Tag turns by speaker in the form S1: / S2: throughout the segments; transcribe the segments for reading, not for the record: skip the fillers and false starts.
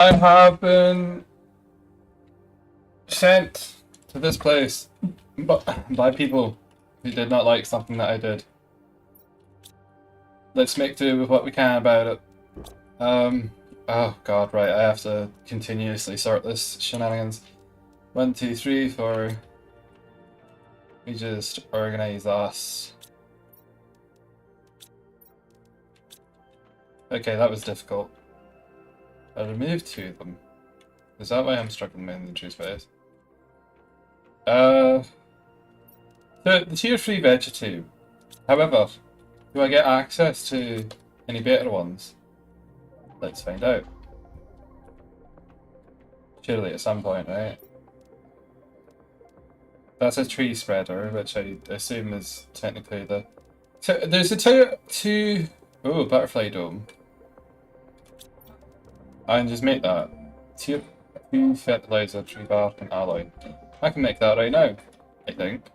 S1: I have been sent to this place by people who did not like something that I did. Let's make do with what we can about it. Oh god, right, I have to continuously sort this shenanigans. 1, 2, 3, 4. We just organize us. Okay, that was difficult. I removed 2 of them. Is that why I'm struggling in the juice space? The tier 3 vegetube. However, do I get access to any better ones? Let's find out. Surely at some point, right? That's a tree spreader, which I assume is technically the... There's a tier 2... Oh, butterfly dome. I can just make that. Tier 2 fertilizer, tree bark, and alloy. I can make that right now, I think.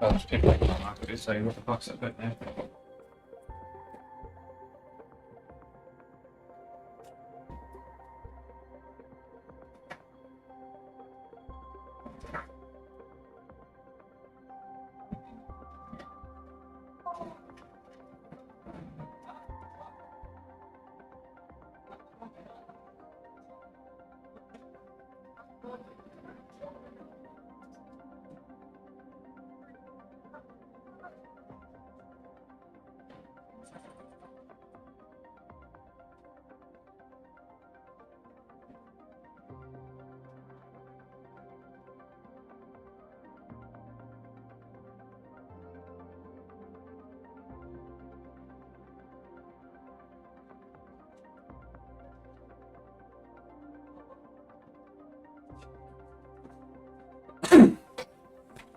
S1: Oh, there's people like that. I could say, what the fuck's it about now?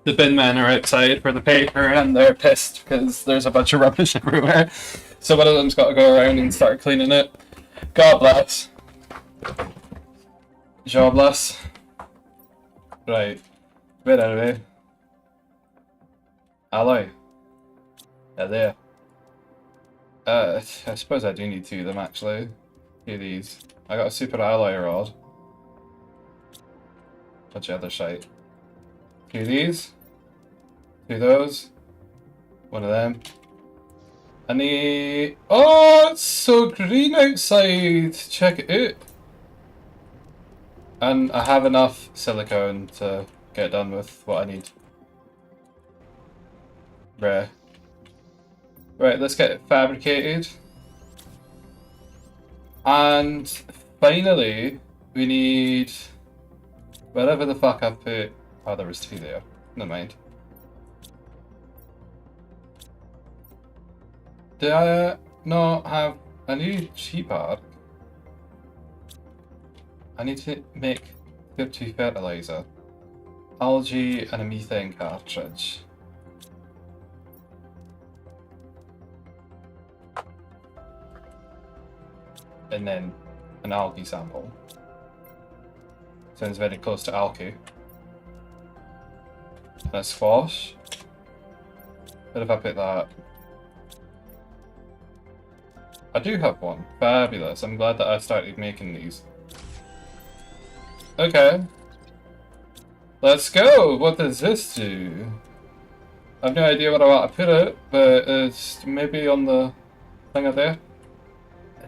S1: The bin men are outside for the paper and they're pissed because there's a bunch of rubbish everywhere. So one of them's got to go around and start cleaning it. God bless. Jobless. Right. Where are we? Alloy. Yeah, there. I suppose I do need 2 of them actually. 2 of these. I got a super alloy rod. Bunch of other shite. 2 of these. 2 of those. 1 of them. I need... Oh, it's so green outside! Check it out. And I have enough silicone to get done with what I need. Rare. Right, let's get it fabricated. And finally, we need... Wherever the fuck I put... Oh, there was 2 there. Never mind. Do I not have a new sheep arc? I need to make tier 2 fertilizer. Algae and a methane cartridge. And then an algae sample. Sounds very close to algae. And a squash. What if I put that? I do have one. Fabulous. I'm glad that I started making these. Okay. Let's go! What does this do? I have no idea what I want to put it, but it's maybe on the thing up there.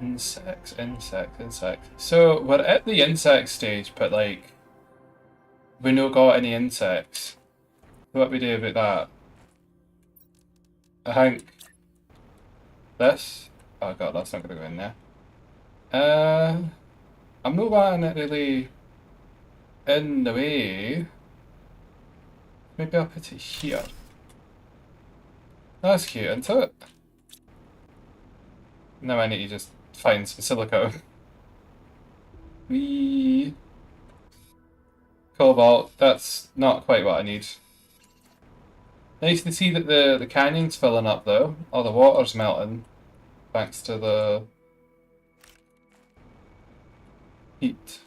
S1: Insects, insects, insects. So we're at the insect stage, but like we no got any insects. So what we do about that? I think this. Oh god, that's not gonna go in there. I'm not wanting it really in the way. Maybe I'll put it here. That's cute, isn't it? Now I need to just find some silicone. Whee! Cobalt, that's not quite what I need. Nice to see that the canyon's filling up though. Oh, the water's melting. Thanks to the heat.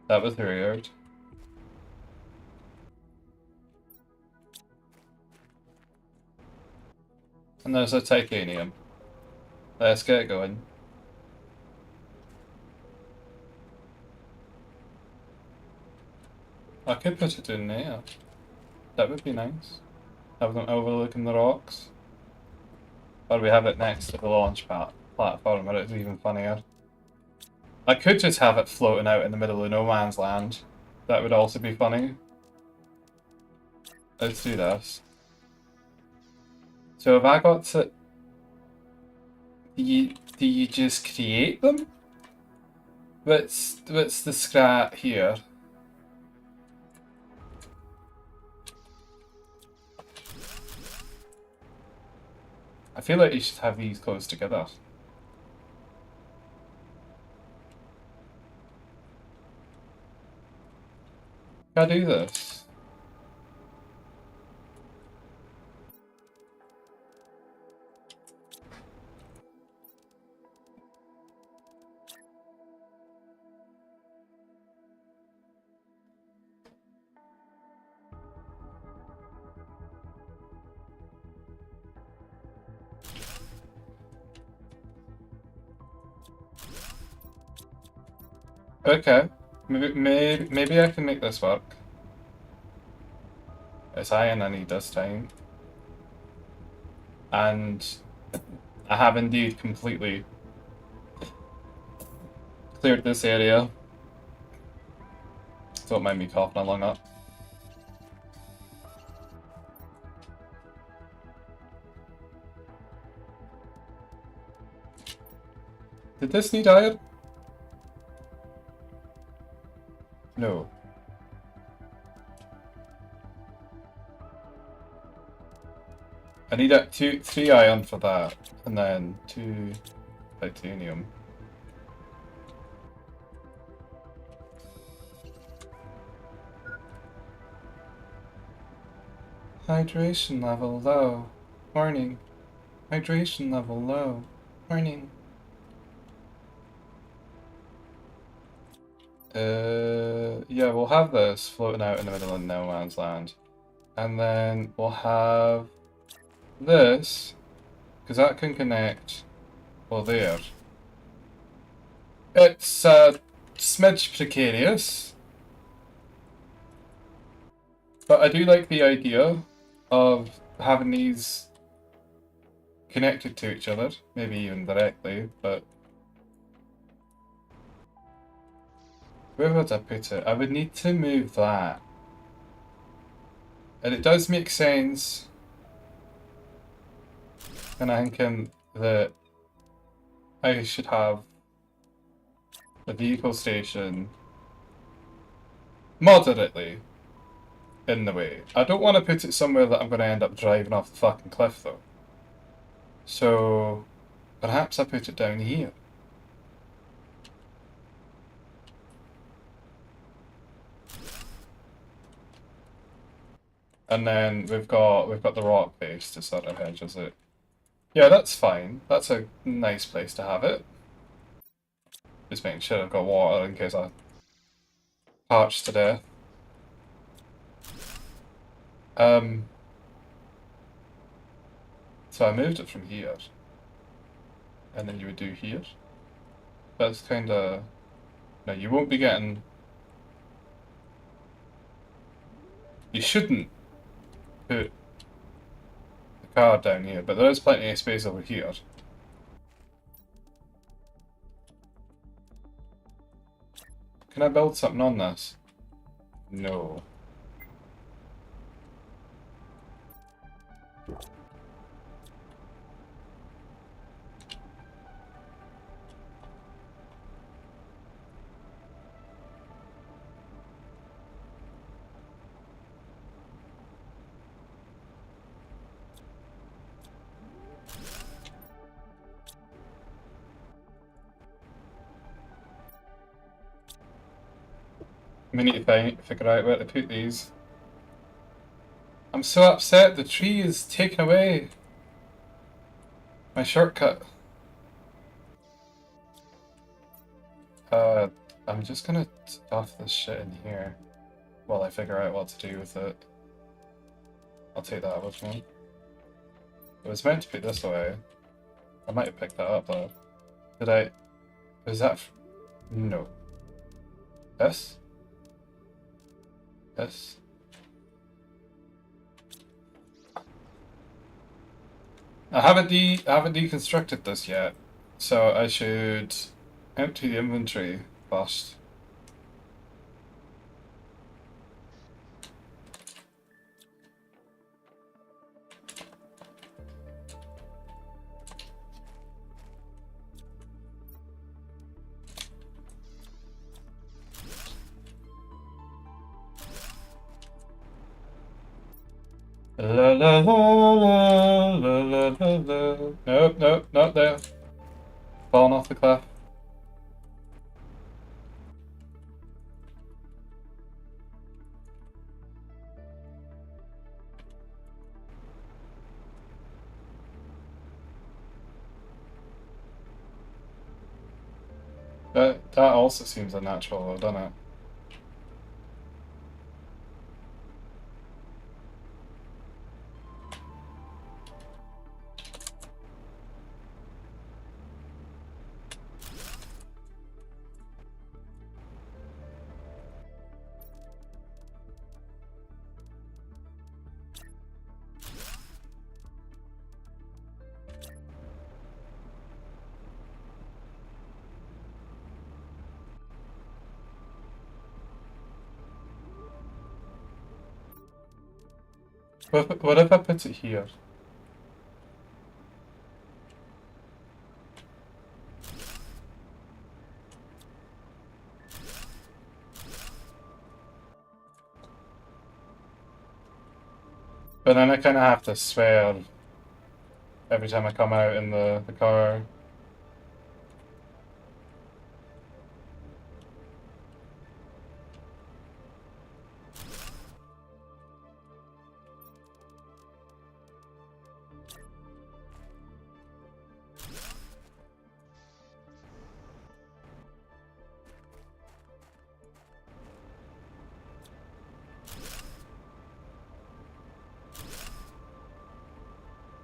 S1: That was weird. And there's a titanium. Let's get it going. I could put it in there. That would be nice. Have them overlooking the rocks. Or we have it next to the launch platform where it's even funnier. I could just have it floating out in the middle of no man's land. That would also be funny. Let's do this. So have I got to... Do you just create them? What's the scrat here? I feel like you should have these close together. Can I do this? Okay. Maybe I can make this work. It's iron I need this time. And I have indeed completely cleared this area. Don't mind me coughing along up. Did this need iron? No. I need 3 iron for that, and then 2 titanium. Hydration level low. Warning. Hydration level low. Warning. Yeah, we'll have this floating out in the middle of no man's land. And then we'll have this, because that can connect, well, there. It's a smidge precarious, but I do like the idea of having these connected to each other, maybe even directly, but where would I put it? I would need to move that. And it does make sense, and I'm thinking that I should have the vehicle station moderately in the way. I don't want to put it somewhere that I'm going to end up driving off the fucking cliff though. So perhaps I put it down here. And then we've got the rock base to sort of hedges it. Yeah, that's fine. That's a nice place to have it. Just making sure I've got water in case I parch to death. So I moved it from here. And then you would do here. That's kinda... No, you won't be getting... You shouldn't put the car down here, but there is plenty of space over here. Can I build something on this? No. We need to figure out where to put these. I'm so upset, the tree is taken away. My shortcut. I'm just gonna stuff this shit in here while I figure out what to do with it. I'll take that with me. It was meant to be this way. I might have picked that up though. Did I? Was that? No. This? This? I haven't deconstructed this yet, so I should empty the inventory first. La la la la la la la la. Nope, nope, not there. Falling off the cliff. That also seems unnatural though, doesn't it? What if I put it here? But then I kind of have to swear every time I come out in the car.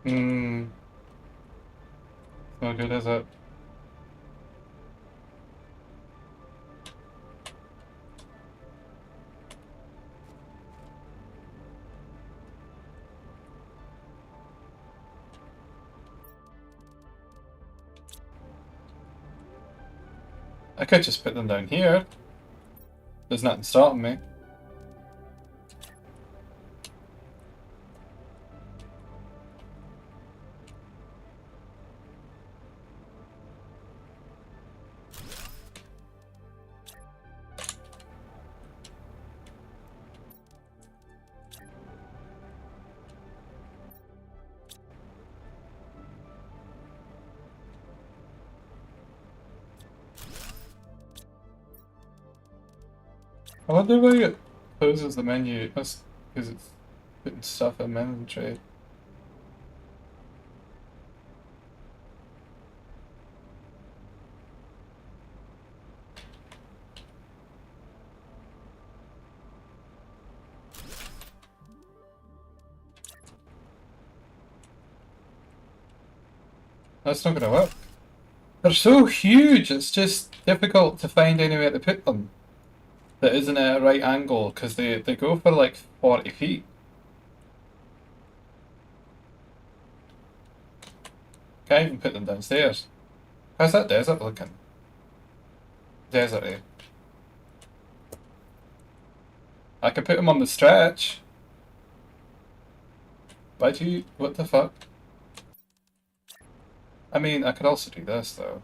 S1: Hmm. No good, is it? I could just put them down here. There's nothing stopping me. I wonder why it closes the menu. That's because it's putting stuff in my inventory. That's not gonna work. They're so huge, it's just difficult to find anywhere to put them that isn't at a right angle, because they go for like 40 feet. Can't even put them downstairs. How's that desert looking? Deserty. I could put them on the stretch. Why do you... what the fuck? I mean, I could also do this though.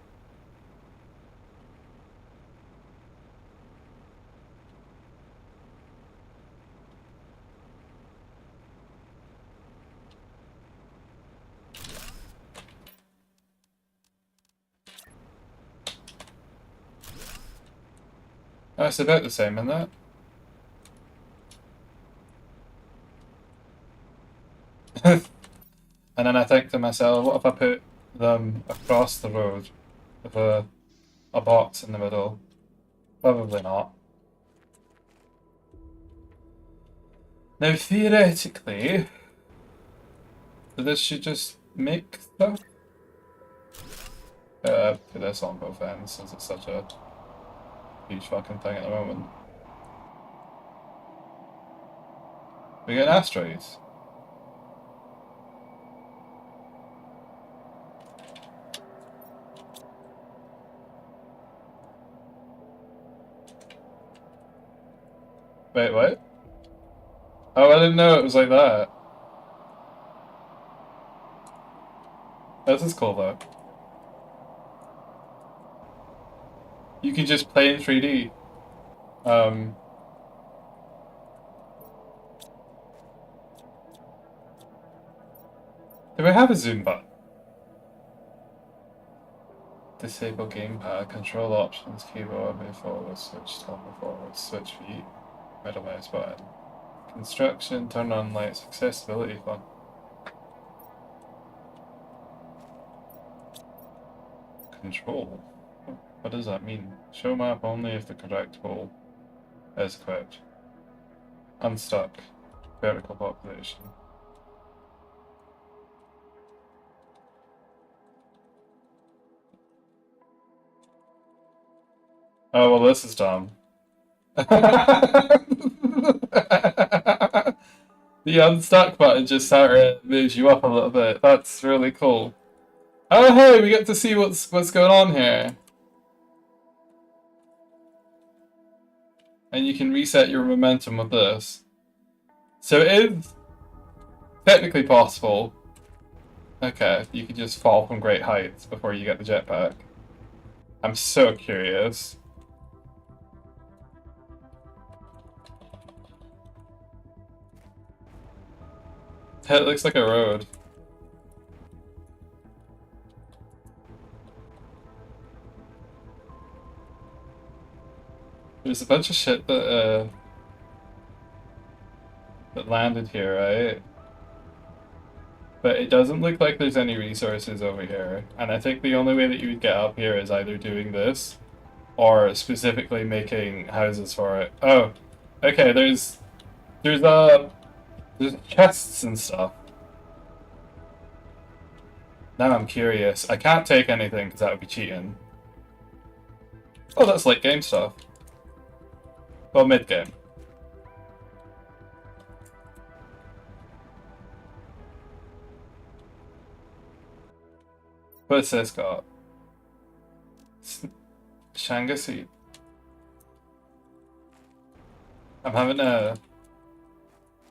S1: Oh, it's about the same, isn't it? And then I think to myself, what if I put them across the road with a box in the middle? Probably not. Now, theoretically, this should just make stuff. Put this on both ends since it's such a huge fucking thing at the moment. We get asteroids. Wait, what? Oh, I didn't know it was like that. This is cool though. You can just play in 3D. Do we have a zoom button? Disable gamepad, control options, keyboard, move forward, switch top and forward, switch view, middle mouse button. Construction, turn on lights, accessibility fun. Control? What does that mean? Show map only if the correct hole is equipped. Unstuck. Vertical population. Oh, well, this is dumb. The unstuck button just sort of moves you up a little bit. That's really cool. Oh, hey, we get to see what's going on here. And you can reset your momentum with this. So it is technically possible. Okay, you can just fall from great heights before you get the jetpack. I'm so curious. It looks like a road. There's a bunch of shit that landed here, right? But it doesn't look like there's any resources over here. And I think the only way that you would get up here is either doing this or specifically making houses for it. Oh, okay, there's chests and stuff. Now I'm curious. I can't take anything because that would be cheating. Oh, that's late game stuff. Well, mid game. What's this got? Shanga seed. I'm having to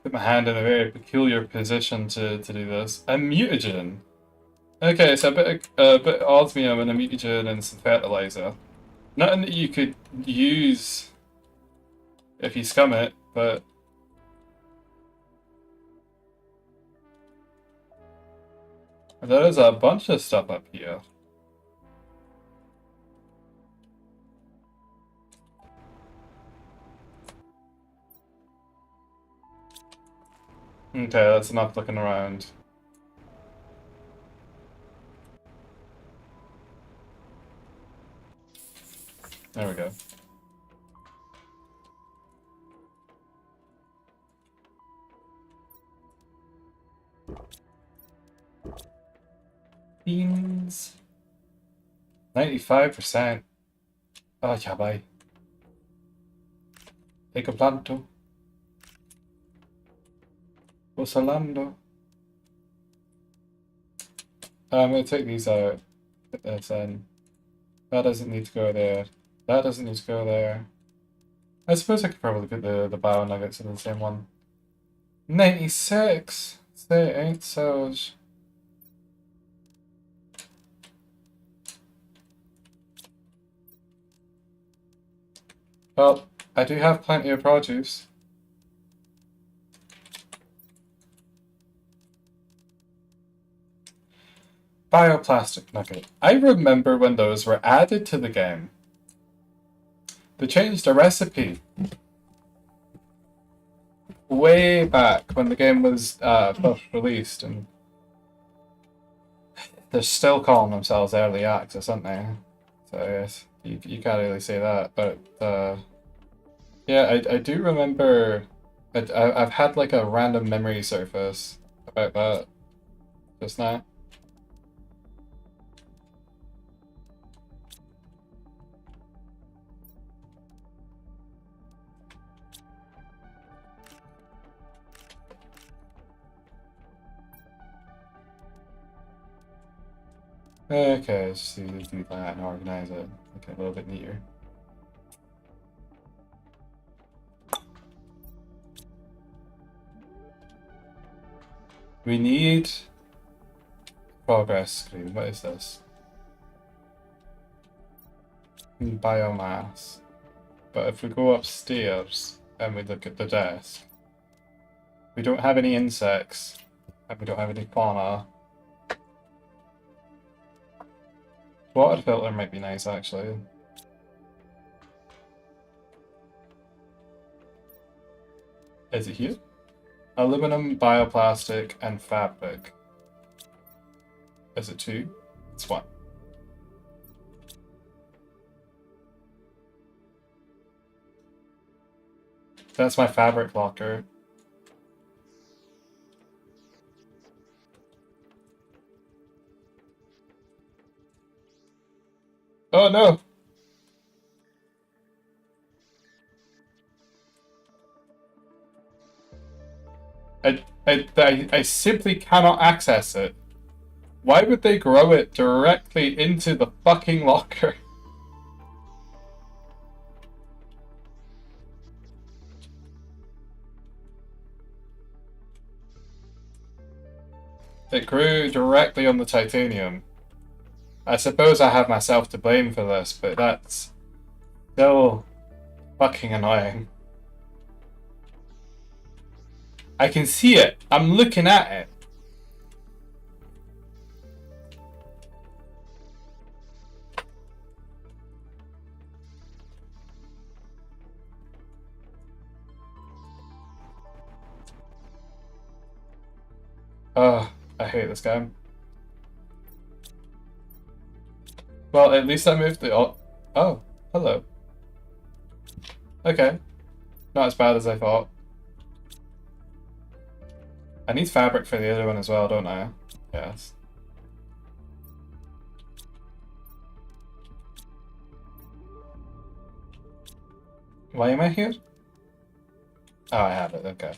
S1: put my hand in a very peculiar position to do this. A mutagen. Okay, so a bit of osmium and a mutagen and some fertilizer. Nothing that you could use if you scum it, but there is a bunch of stuff up here. Okay, that's enough looking around. There we go. Beans. 95%. Oh, yeah, bye. Take a planto. Salando. I'm gonna take these out. Put this in. That doesn't need to go there. That doesn't need to go there. I suppose I could probably put the bio nuggets in the same one. 96! They ain't so. Well, I do have plenty of produce. Bioplastic nugget. I remember when those were added to the game. They changed the recipe. Way back when the game was first released, and they're still calling themselves early access, aren't they? So yes, You can't really say that, but yeah, I do remember. I've had like a random memory surface about that just now. Okay, let's just do that and organize it. Okay, a little bit neater. We need progress screen. What is this? Biomass. But if we go upstairs and we look at the desk, we don't have any insects and we don't have any fauna. Water filter might be nice actually. Is it here? Aluminum, bioplastic, and fabric. Is it 2? It's 1. That's my fabric locker. Oh no! I simply cannot access it. Why would they grow it directly into the fucking locker? It grew directly on the titanium. I suppose I have myself to blame for this, but that's still fucking annoying. I can see it. I'm looking at it. Oh, I hate this game. Well, at least I moved the... Oh, hello. Okay. Not as bad as I thought. I need fabric for the other one as well, don't I? Yes. Why am I here? Oh, I have it, okay.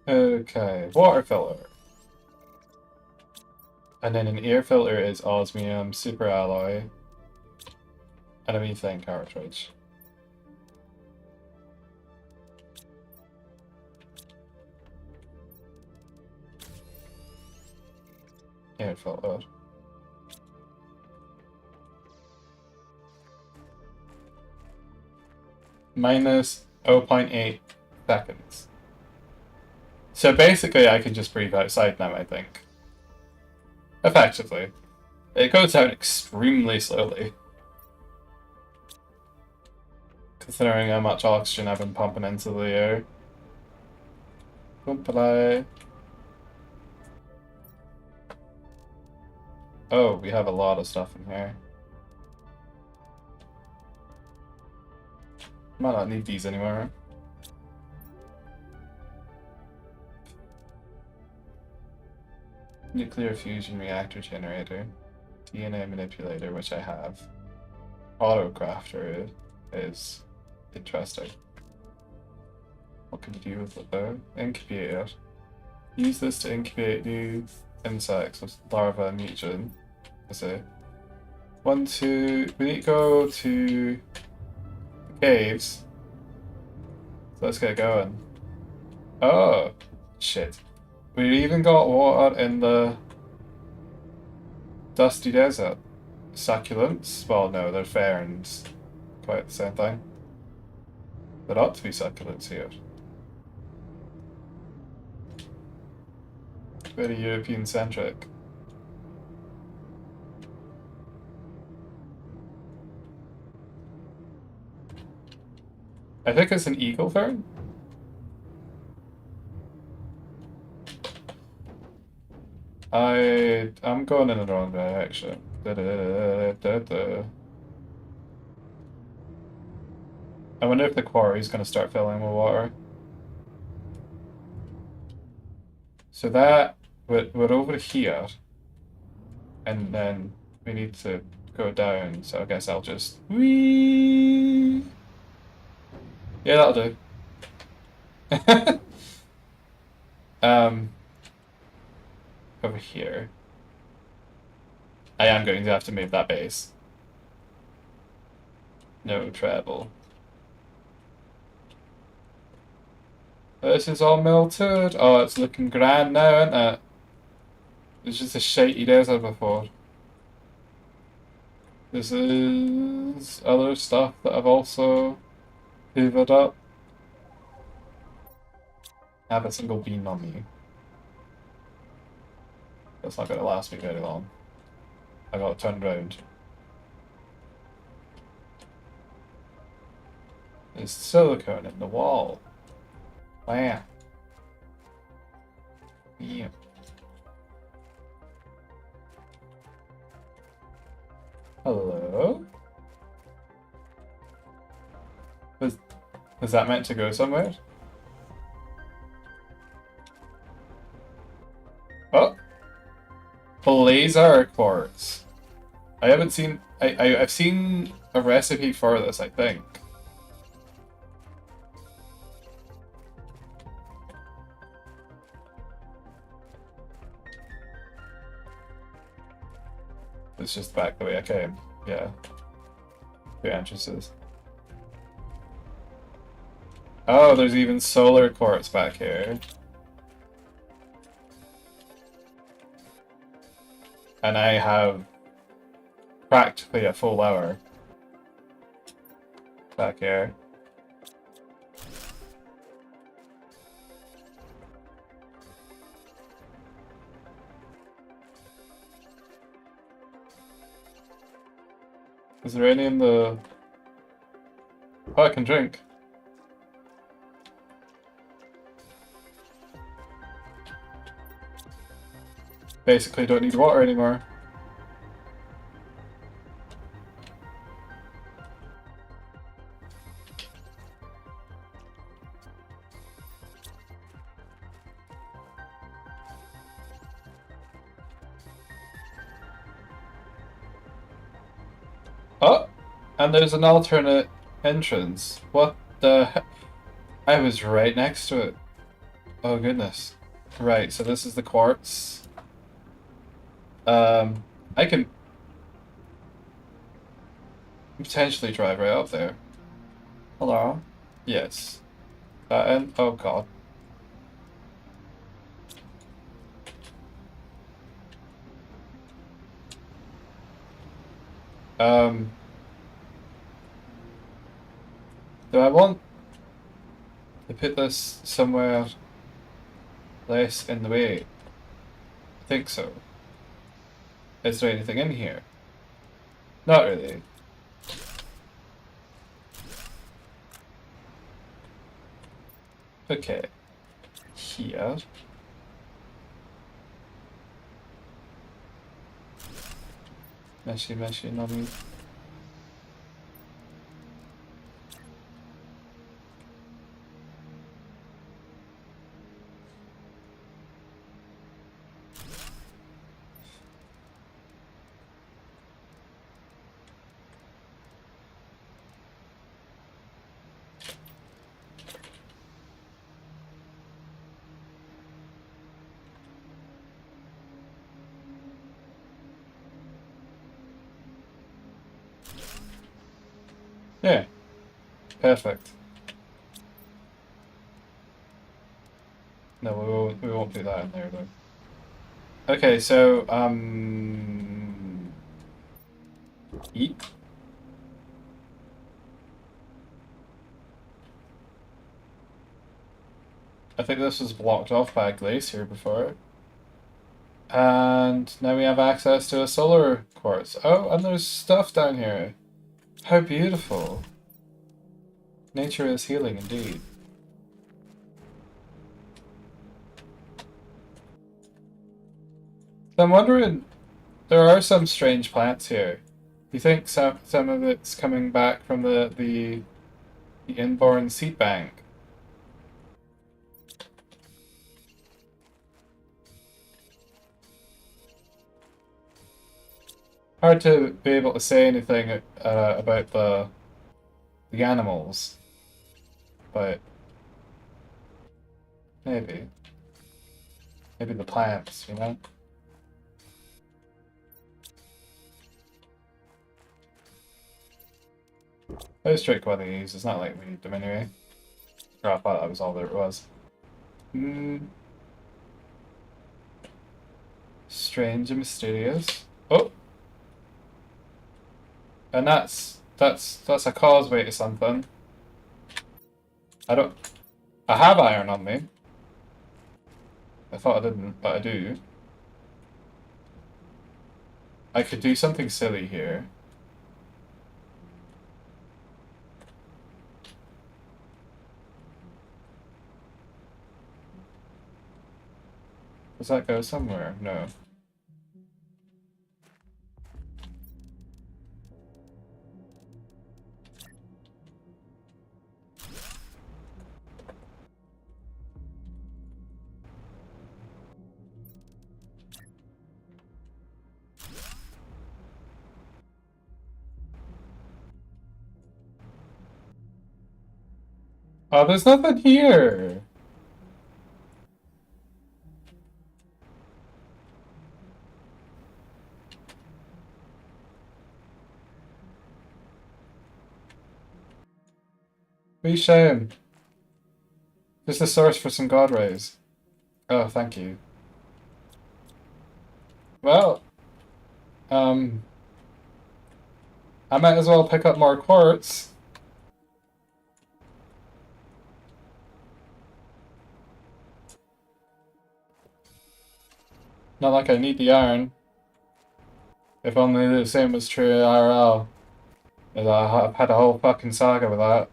S1: Okay, water filter. And then an air filter is osmium, super alloy, and a methane cartridge. Air filter. Minus 0.8 seconds. So basically I can just breathe outside now, I think. Effectively. It goes down extremely slowly. Considering how much oxygen I've been pumping into the air. Oh, we have a lot of stuff in here. Might not need these anymore. Nuclear fusion reactor generator. DNA manipulator, which I have. Autocrafter is interesting. What can you do with it though? Incubator. Use this to incubate new insects with larva and mutagen. I see. 1, 2. We need to go to the caves. So let's get going. Oh, shit. We even got water in the dusty desert. Succulents? Well, no, they're ferns. Quite the same thing. There ought to be succulents here. Very European-centric. I think it's an eagle fern. I'm going in the wrong direction. I wonder if the quarry's going to start filling with water. So that we're over here, and then we need to go down. So I guess I'll just whee. Yeah, that'll do. um, over here. I am going to have to move that base. No travel. This is all melted. Oh, it's looking grand now, isn't it? It's just a shitey desert before. This is other stuff that I've also hoovered up. I have a single bean on me. That's not going to last me very long. I got to turn around. There's silicone in the wall. Wow. Yeah. Hello? Was that meant to go somewhere? Oh! Blazer quartz. I haven't seen... I've seen a recipe for this, I think. It's just back the way I came. Yeah. Two entrances. Oh, there's even solar quartz back here. And I have practically a full hour back here. Is there any in the... Oh, I can drink. Basically don't need water anymore. Oh! And there's an alternate entrance. What the heck? I was right next to it. Oh goodness. Right, so this is the quartz. I can potentially drive right up there. Hello? Yes. And oh god. Do I want to put this somewhere less in the way? I think so. Is there anything in here? Not really. Okay. Here. Meshy, nummy. Yeah. Perfect. No, we won't do that in there though. Okay, so eat. I think this was blocked off by a glacier before. And now we have access to a solar quartz. Oh, and there's stuff down here. How beautiful. Nature is healing indeed. I'm wondering, there are some strange plants here. Do you think some of it's coming back from the inborn seed bank? Hard to be able to say anything about the animals, but maybe the plants, you know. Those trick what they use. It's not like we need them anyway. Or I thought that was all there was. Hmm. Strange and mysterious. Oh, and that's a causeway to something. I don't. I have iron on me. I thought I didn't, but I do. I could do something silly here. Does that go somewhere? No. Oh, there's nothing here. Be shame. Just the source for some god rays. Oh, thank you. Well, um, I might as well pick up more quartz. Not like I need the iron. If only the same was true IRL. I've had a whole fucking saga with that.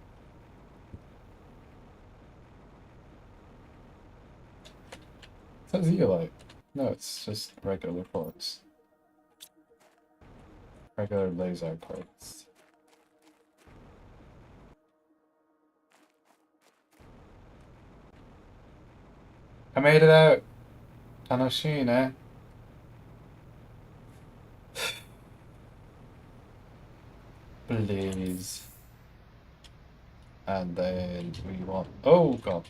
S1: Is that zeolite? No, it's just regular quartz. Regular laser quartz. I made it out! Tanoshi, eh? Please. And then we want... Oh, God.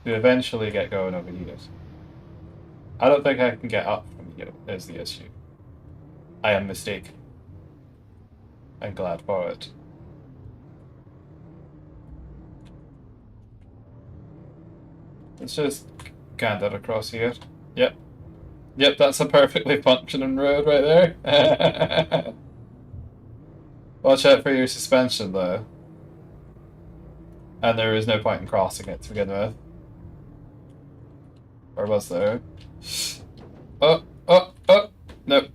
S1: We eventually get going over here. I don't think I can get up from here, is the issue. I am mistaken. I'm glad for it. Let's just gander across here. Yep. Yep, that's a perfectly functioning road right there. Watch out for your suspension, though. And there is no point in crossing it to begin with. Or was there? Oh, oh, oh! Nope.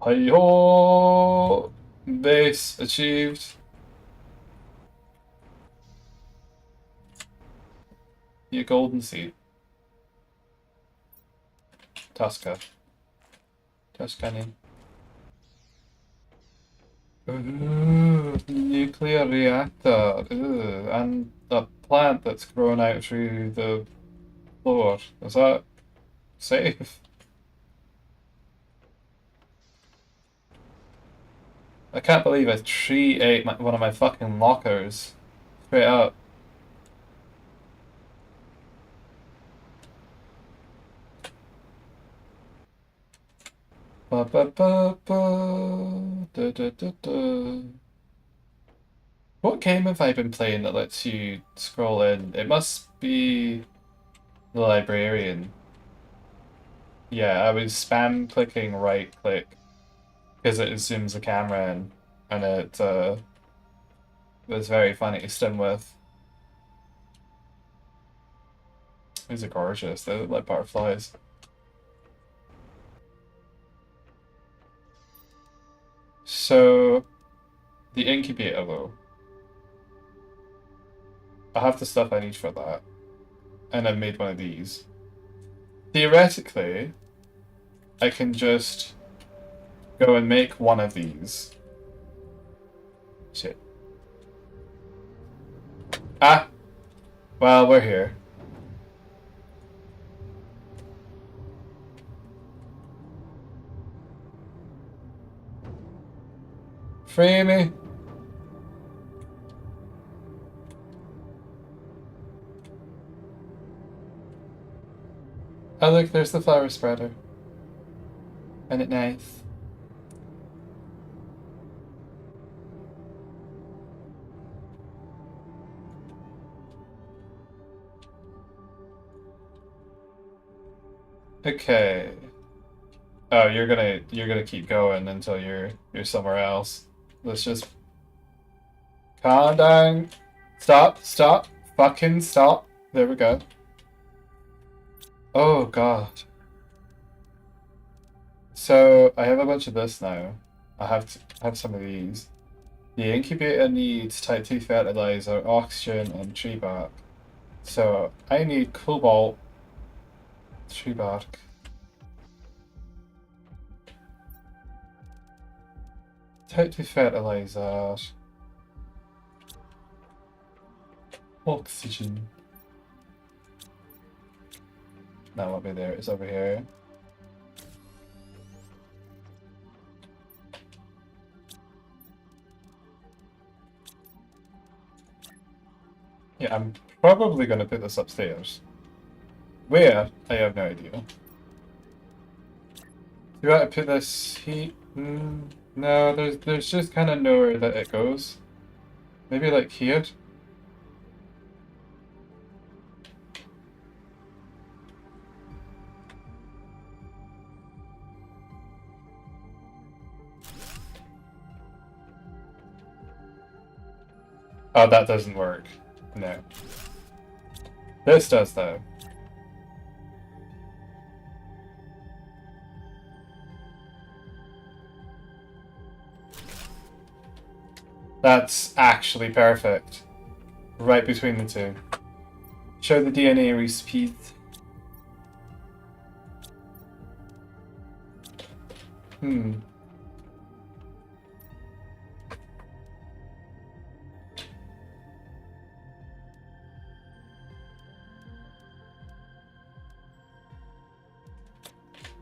S1: Hi-ho! Base achieved. Your golden seed. Tuska. Tuscany. Ooh, nuclear reactor. Ooh, and a plant that's grown out through the floor. Is that safe? I can't believe a tree ate one of my fucking lockers. Straight up. Ba ba ba ba. Da, da, da, da. What game have I been playing that lets you scroll in? It must be the librarian. Yeah, I was spam clicking right click because it zooms the camera in and it was very funny to swim with. These are gorgeous. They look like butterflies. So, the incubator though. I have the stuff I need for that. And I made one of these. Theoretically, I can just go and make one of these. Shit. Ah! Well, we're here. Free me! Oh look, there's the flower spreader. And it nice. Okay. Oh, you're gonna keep going until you're somewhere else. Let's just calm down. Stop, stop, fucking stop. There we go. Oh god. So I have a bunch of this now. I have some of these. The incubator needs type 2 fertilizer, oxygen, and tree bark. So I need cobalt, tree bark. Type 2 fertilizer. Oxygen. No, won't be there. It's over here. Yeah, I'm probably gonna put this upstairs. Where? I have no idea. Do I put this heat? No, there's just kind of nowhere that it goes. Maybe like here? Oh, that doesn't work. No. This does, though. That's actually perfect. Right between the two. Show the DNA repeat.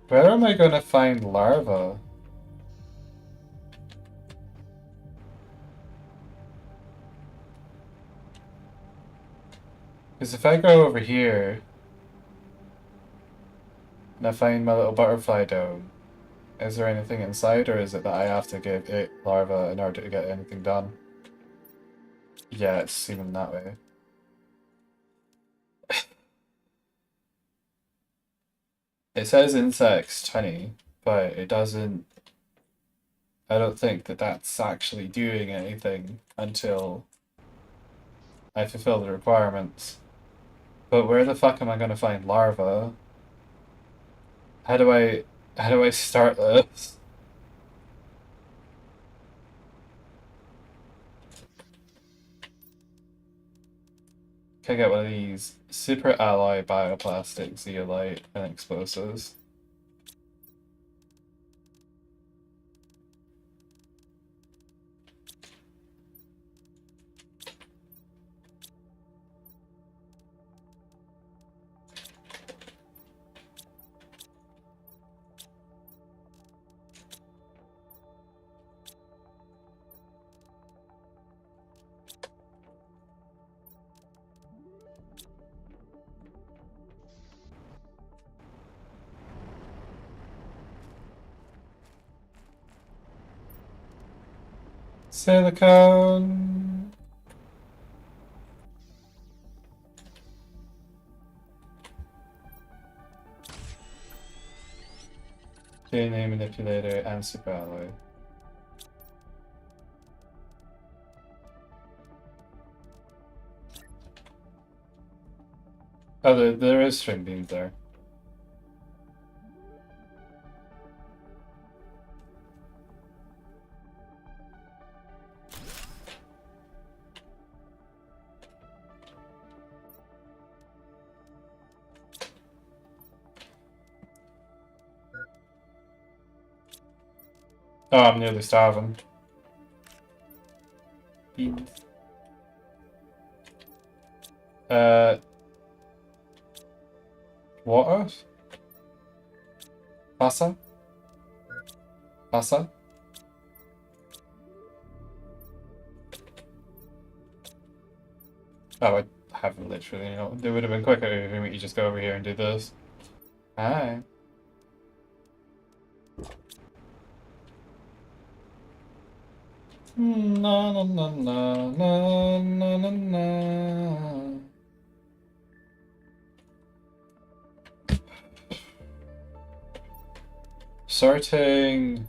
S1: Where am I gonna find larvae? Because if I go over here and I find my little butterfly dome, is there anything inside, or is it that I have to give it larvae in order to get anything done? Yeah, it's seeming that way. It says insects 20, but it doesn't. I don't think that that's actually doing anything until I fulfill the requirements. But where the fuck am I gonna find larvae? How do I start this? Can I get one of these? Super alloy bioplastic, zeolite, and explosives. Silicone. DNA manipulator and super alloy. Oh, there is string beans there. Oh, I'm nearly starving. Beans. Uh, water? Pasta? Pasta? Oh, I haven't literally, it would have been quicker if we just go over here and do this. Hi. Na na na na na na na na. Sorting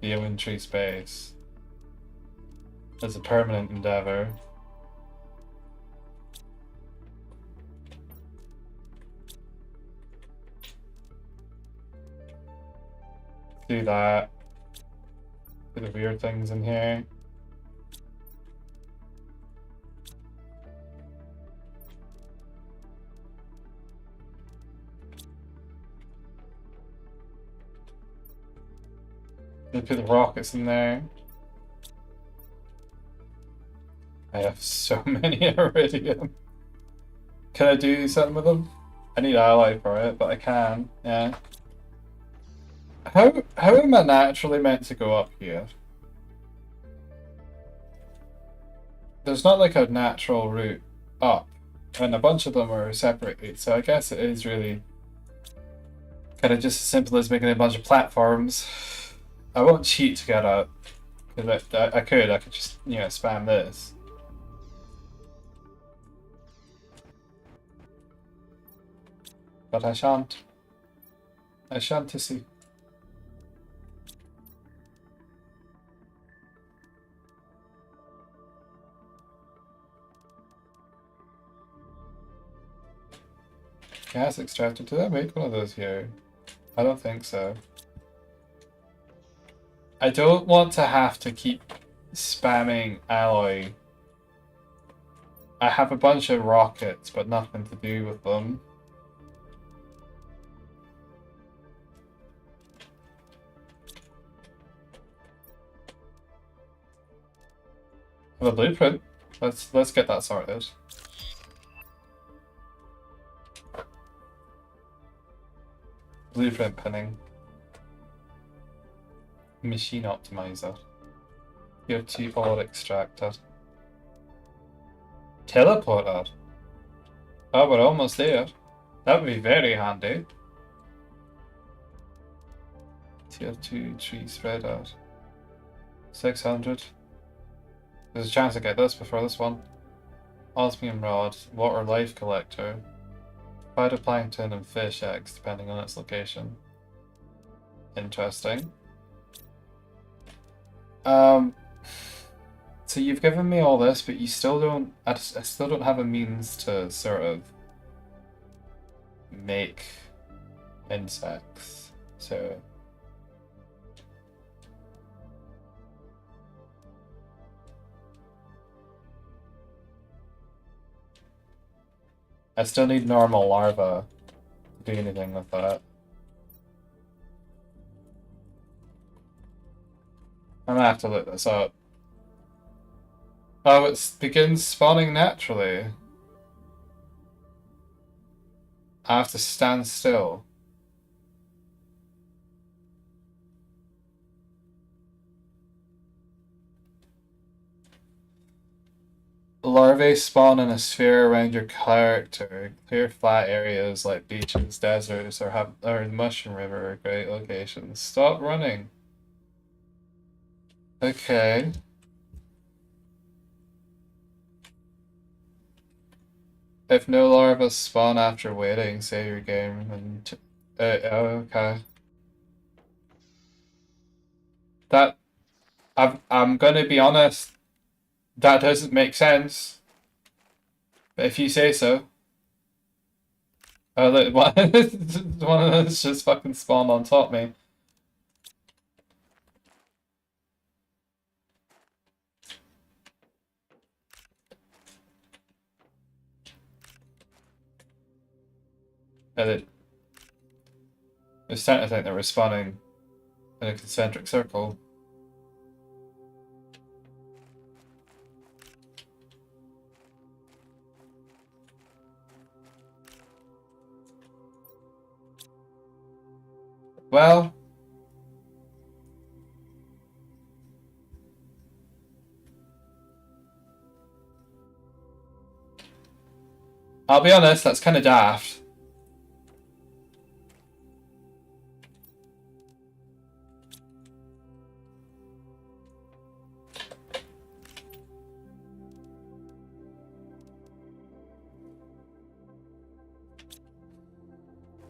S1: the inventory space is a permanent endeavor. Do that. Do the weird things in here. Put the rockets in there. I have so many iridium. Can I do something with them? I need ally for it, but I can. Yeah. How am I naturally meant to go up here? There's not like a natural route up, and a bunch of them are separated. So I guess it is really kind of just as simple as making a bunch of platforms. I won't cheat to get up, because I could just spam this. But I shan't. I shan't to see. Gas extractor. Did I make one of those here? I don't think so. I don't want to have to keep spamming alloy. I have a bunch of rockets, but nothing to do with them. The blueprint. Let's get that sorted. Blueprint pinning. Machine optimizer. Tier 2 ore extractor. Teleporter. Oh, we're almost there. That would be very handy. Tier 2 tree spreader. 600. There's a chance to get this before this one. Osmium rod. Water life collector. Phytoplankton and fish eggs, depending on its location. Interesting. So you've given me all this, but you still don't. I still don't have a means to sort of make insects. So I still need normal larvae to do anything with that. I'm gonna have to look this up. Oh, it begins spawning naturally. I have to stand still. Larvae spawn in a sphere around your character. Clear flat areas like beaches, deserts, or Mushroom River are great locations. Stop running. Okay. If no larvae spawn after waiting, save your game and okay. That I'm gonna be honest, that doesn't make sense. But if you say so. Oh look, one of those just fucking spawned on top me. And it was starting to think they were spawning in a concentric circle. Well, I'll be honest, that's kind of daft.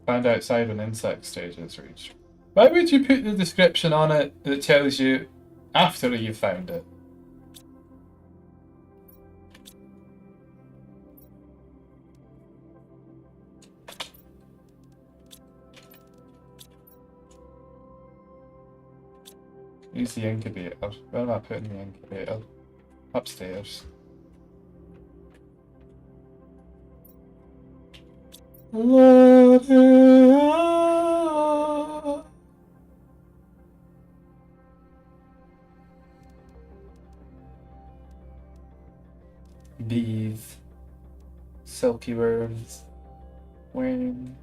S1: Found outside when insect stage is reached. Why would you put the description on it that tells you after you found it? Use the incubator. Where am I putting the incubator? Upstairs. Bees. Silky worms. Wing.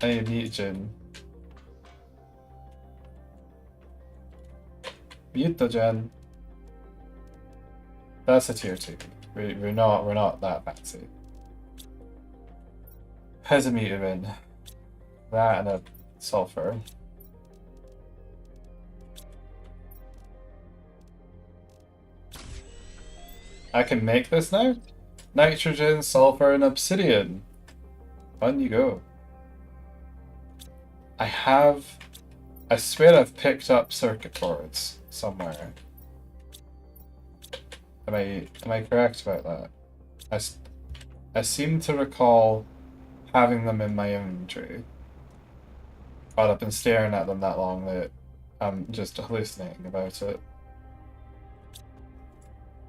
S1: I need mutagen. Mutagen. That's a tier 2. We're not that fancy. Has a mutagen. That and a sulfur. I can make this now? Nitrogen, sulfur, and obsidian. On you go. I swear I've picked up circuit boards somewhere. Am I correct about that? I seem to recall having them in my inventory. But I've been staring at them that long that I'm just hallucinating about it.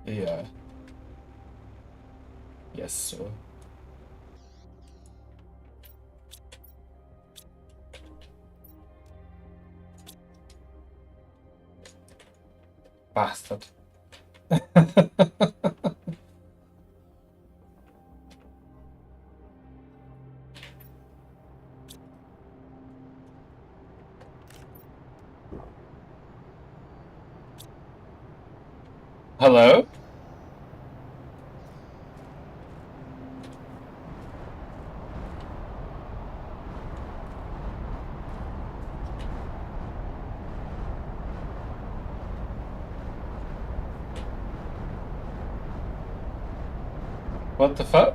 S1: Yeah. Yes, so. Bastard. Hello? What the fuck?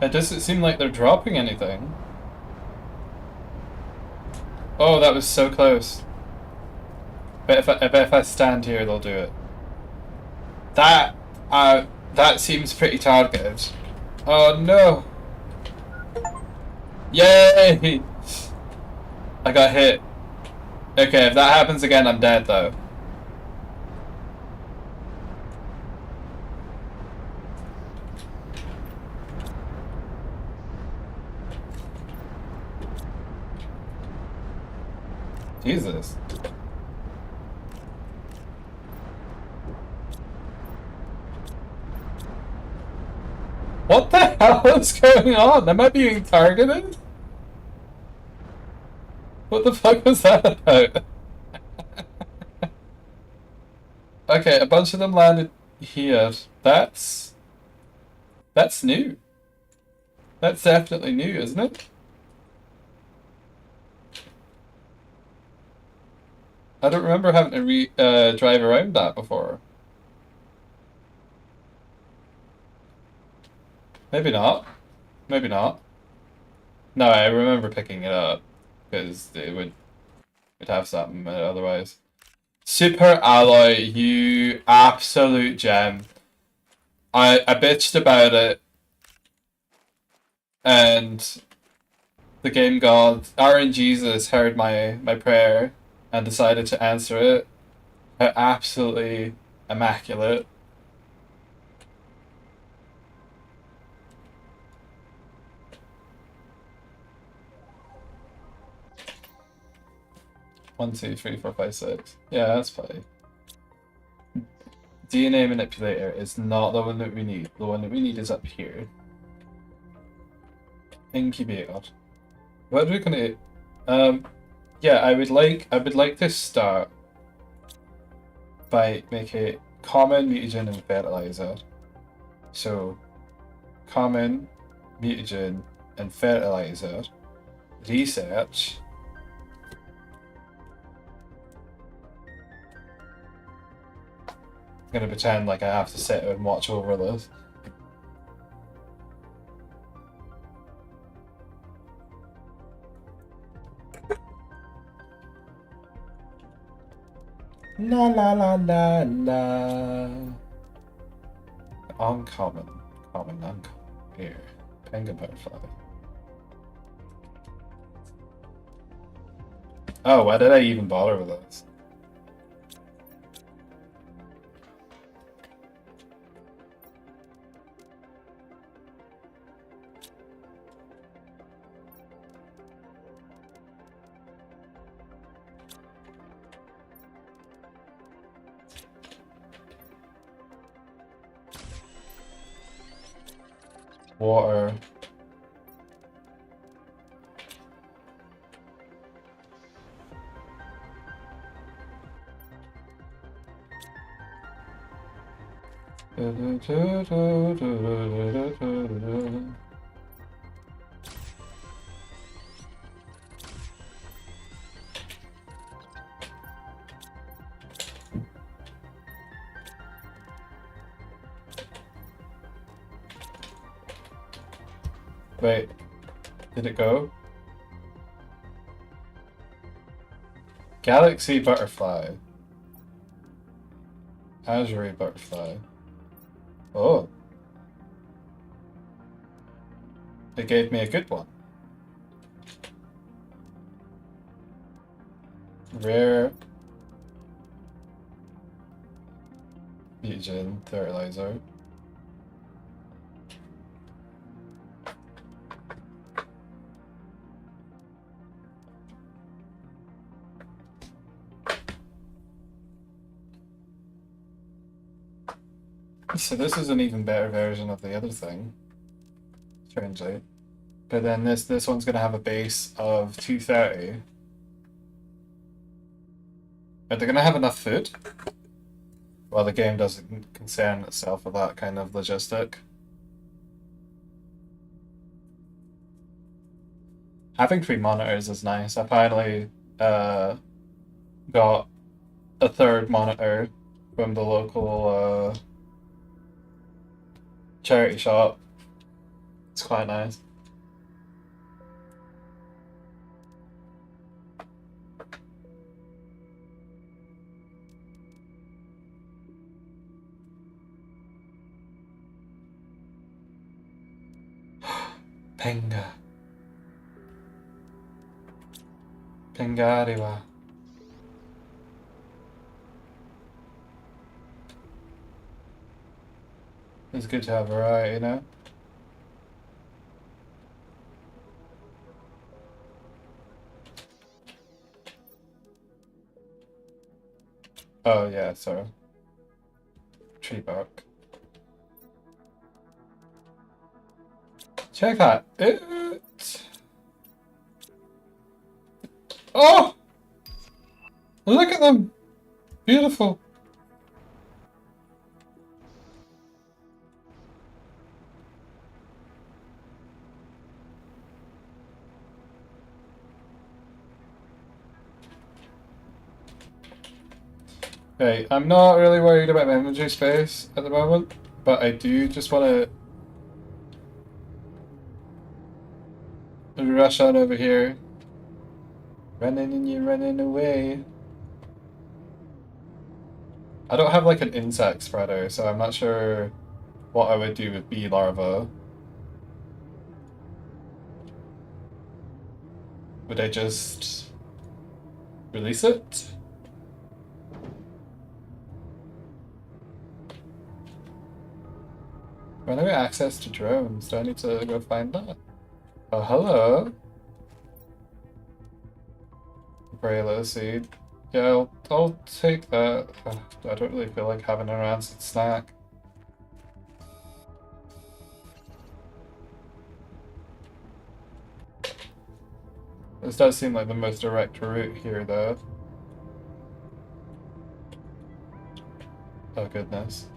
S1: It doesn't seem like they're dropping anything. Oh, that was so close. But if I stand here, they'll do it. That seems pretty targeted. Oh no! Yay! I got hit. Okay, if that happens again, I'm dead though. Jesus. What the hell is going on? Am I being targeted? What the fuck was that about? Okay, a bunch of them landed here. That's new. That's definitely new, isn't it? I don't remember having to drive around that before. Maybe not. Maybe not. No, I remember picking it up because it would have something otherwise. Super Alloy, you absolute gem. I bitched about it, and the game god, RNGesus, heard my prayer and decided to answer it. Absolutely immaculate. One, two, three, four, five, six. Yeah, that's fine. DNA manipulator is not the one that we need. The one that we need is up here. Incubator. What are we gonna? Yeah, I would like to start by making common, mutagen, and fertilizer. So, common, mutagen, and fertilizer. Research. I'm gonna pretend like I have to sit and watch over this. La la la la la. Uncommon. Uncommon. Here. Penguin butterfly. Oh, why did I even bother with this? Water. Wait, did it go? Galaxy butterfly. Azure butterfly. Oh. It gave me a good one. Rare. Mutagen, fertilizer. So this is an even better version of the other thing, strangely. But then this one's gonna have a base of 230. Are they gonna have enough food? Well, the game doesn't concern itself with that kind of logistic. Having 3 monitors is nice. I finally got a third monitor from the local charity shop. It's quite nice. Penga. Pengariwa. It's good to have variety, you know? Oh yeah, sorry. Tree bark. Check that. Oh! Look at them! Beautiful. Okay, I'm not really worried about my inventory space at the moment, but I do just want to Rush on over here. Running and you're running away. I don't have like an insect spreader, so I'm not sure what I would do with bee larvae. Would I just release it? When do I get access to drones? Do I need to go find that? Oh, hello. Braille seed. Yeah, I'll take that. I don't really feel like having a rancid snack. This does seem like the most direct route here, though. Oh, goodness.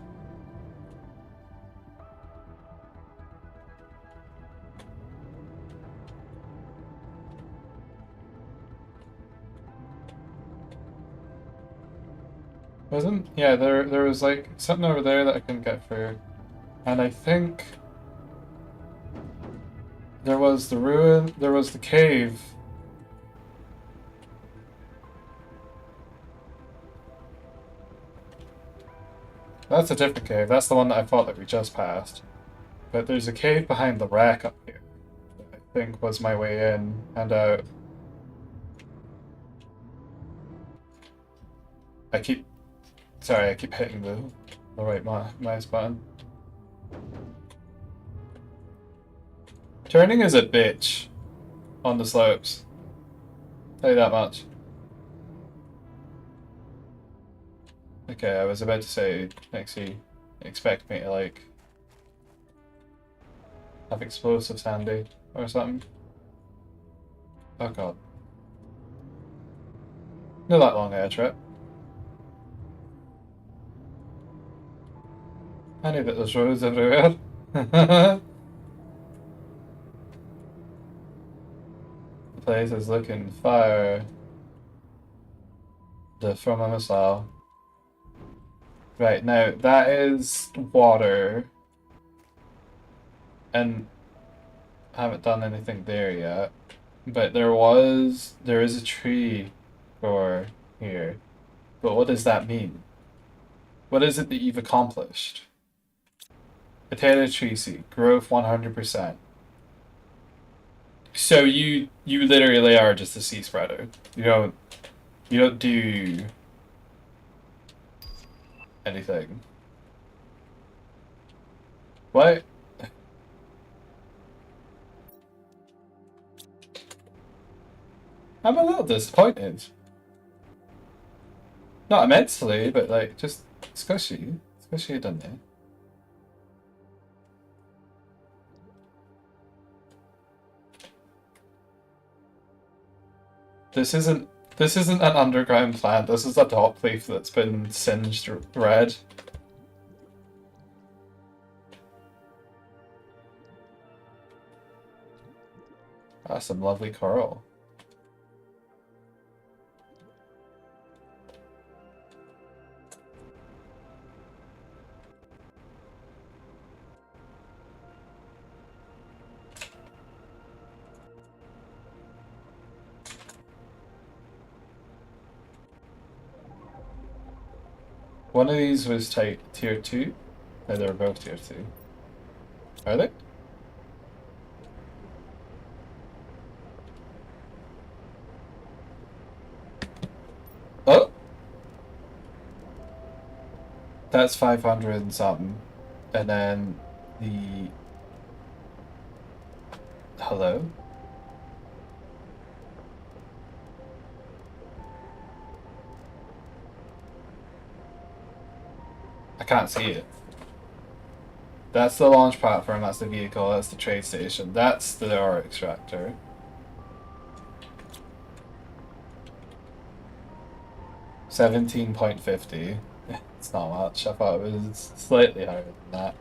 S1: Wasn't? Yeah, there was like something over there that I couldn't get through. And I think there was the ruin, there was the cave. That's a different cave. That's the one that I thought that we just passed. But there's a cave behind the wreck up here that I think was my way in and out. I keep... Sorry, I keep hitting the right mouse button. Turning is a bitch on the slopes. Tell you that much. Okay, I was about to say, actually, expect me to, like, have explosives handy or something. Oh god. Not that long air trip. I knew that there's roads everywhere. The place is looking fire. From a missile. Right, now that is water. And I haven't done anything there yet. But there is a tree for here. But what does that mean? What is it that you've accomplished? Potato tree seed, growth 100%. So you literally are just a sea spreader. You don't do anything. What? I'm a little disappointed. Not immensely, but like just squishy. Squishy done there. This isn't an underground plant. This is a top leaf that's been singed red. Ah, some lovely coral. One of these was tier 2. No, they were both tier 2. Are they? Oh! That's 500 and something. And then the... Hello? I can't see it. That's the launch platform, that's the vehicle, that's the trade station, that's the ore extractor. $17.50. It's not much. I thought it was slightly higher than that.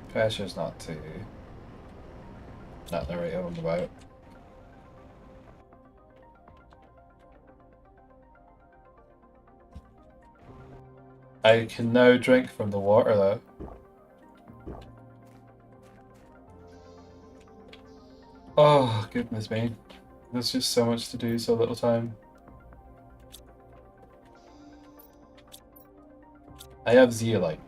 S1: Pressure's not the right one about. I can now drink from the water though. Goodness me. There's just so much to do, so little time. I have zeolite.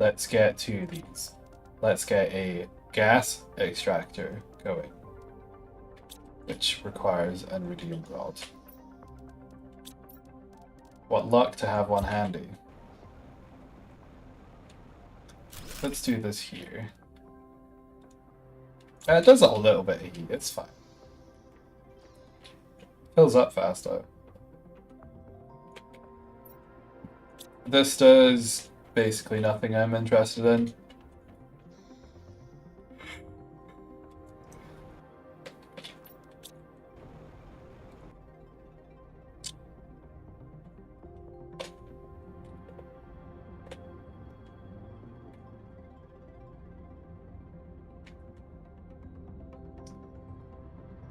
S1: Let's get to these. Let's get a gas extractor going, which requires an iridium rod. What luck to have one handy. Let's do this here. It does a little bit of heat, it's fine. Fills up fast though. This does basically nothing I'm interested in.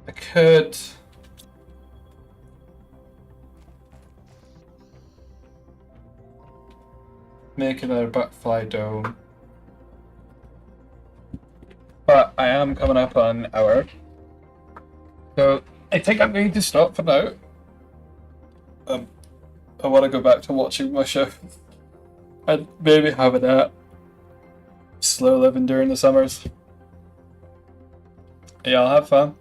S1: I could make another butterfly dome, but I am coming up on an hour, so I think I'm going to stop for now. I want to go back to watching my show and maybe have a nap. Slow living during the summers. Yeah, I'll have fun.